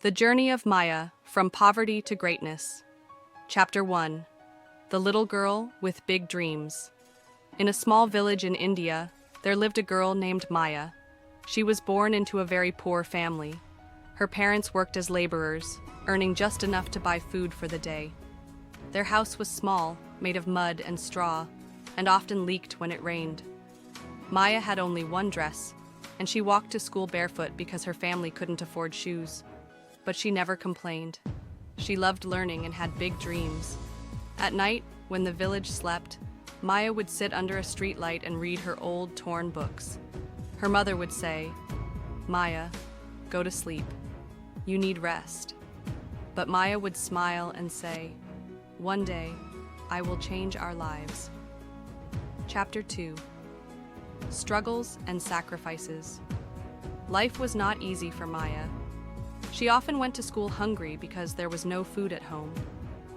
The Journey of Maya, From Poverty to Greatness. Chapter 1. The Little Girl with Big Dreams. In a small village in India, there lived a girl named Maya. She was born into a very poor family. Her parents worked as laborers, earning just enough to buy food for the day. Their house was small, made of mud and straw, and often leaked when it rained. Maya had only one dress, and she walked to school barefoot because her family couldn't afford shoes. But she never complained. She loved learning and had big dreams. At night, when the village slept, Maya would sit under a street light and read her old, torn books. Her mother would say, "Maya, go to sleep. You need rest." But Maya would smile and say, "One day, I will change our lives." Chapter 2. Struggles and Sacrifices. Life was not easy for Maya. She often went to school hungry because there was no food at home.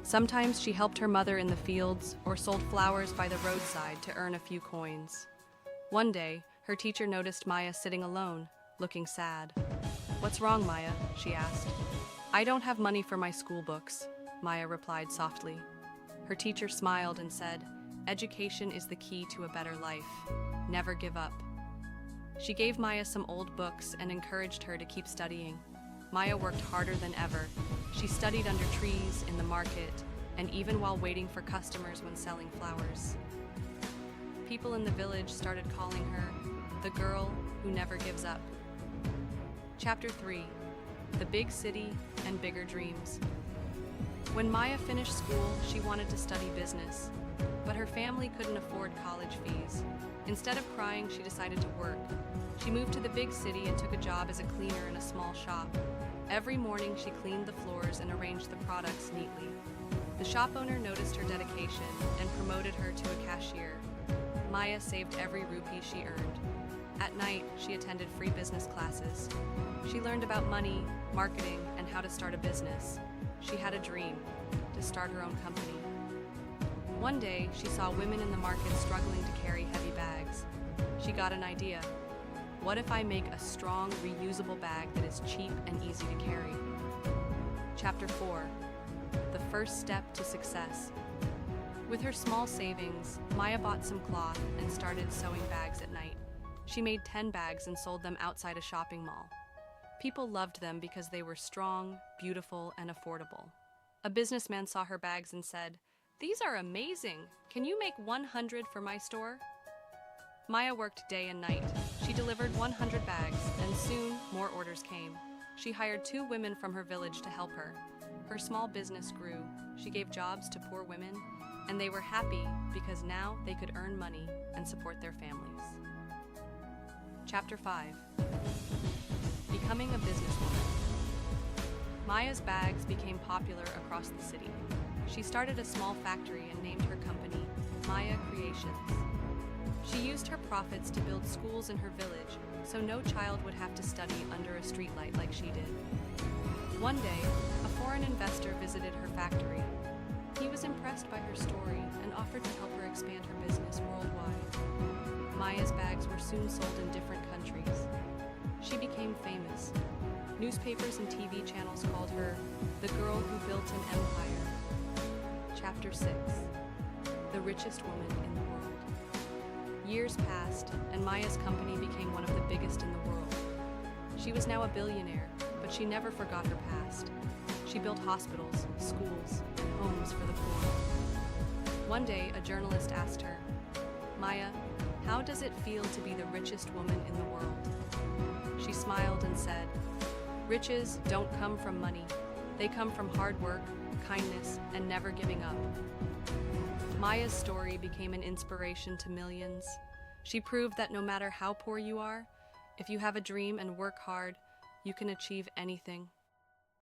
Sometimes she helped her mother in the fields or sold flowers by the roadside to earn a few coins. One day, her teacher noticed Maya sitting alone, looking sad. "What's wrong, Maya?" she asked. "I don't have money for my school books," Maya replied softly. Her teacher smiled and said, "Education is the key to a better life. Never give up." She gave Maya some old books and encouraged her to keep studying. Maya worked harder than ever. She studied under trees, in the market, and even while waiting for customers when selling flowers. People in the village started calling her the girl who never gives up. Chapter 3. The Big City and Bigger Dreams. When Maya finished school, she wanted to study business, but her family couldn't afford college fees. Instead of crying, she decided to work. She moved to the big city and took a job as a cleaner in a small shop. Every morning, she cleaned the floors and arranged the products neatly. The shop owner noticed her dedication and promoted her to a cashier. Maya saved every rupee she earned. At night, she attended free business classes. She learned about money, marketing, and how to start a business. She had a dream: to start her own company. One day, she saw women in the market struggling to carry heavy bags. She got an idea. What if I make a strong, reusable bag that is cheap and easy to carry? Chapter 4. The First Step to Success. With her small savings, Maya bought some cloth and started sewing bags at night. She made 10 bags and sold them outside a shopping mall. People loved them because they were strong, beautiful, and affordable. A businessman saw her bags and said, "These are amazing. Can you make 100 for my store?" Maya worked day and night. She delivered 100 bags, and soon more orders came. She hired 2 women from her village to help her. Her small business grew. She gave jobs to poor women, and they were happy because now they could earn money and support their families. Chapter 5. Becoming a Businesswoman. Maya's bags became popular across the city. She started a small factory and named her company Maya Creations. She used her profits to build schools in her village, so no child would have to study under a streetlight like she did. One day, a foreign investor visited her factory. He was impressed by her story and offered to help her expand her business worldwide. Maya's bags were soon sold in different countries. She became famous. Newspapers and TV channels called her the girl who built an empire. Chapter 6. The Richest Woman in the World. Years passed, and Maya's company became one of the biggest in the world. She was now a billionaire, but she never forgot her past. She built hospitals, schools, and homes for the poor. One day, a journalist asked her, "Maya, how does it feel to be the richest woman in the world?" She smiled and said, "Riches don't come from money. They come from hard work, kindness, and never giving up." Maya's story became an inspiration to millions. She proved that no matter how poor you are, if you have a dream and work hard, you can achieve anything.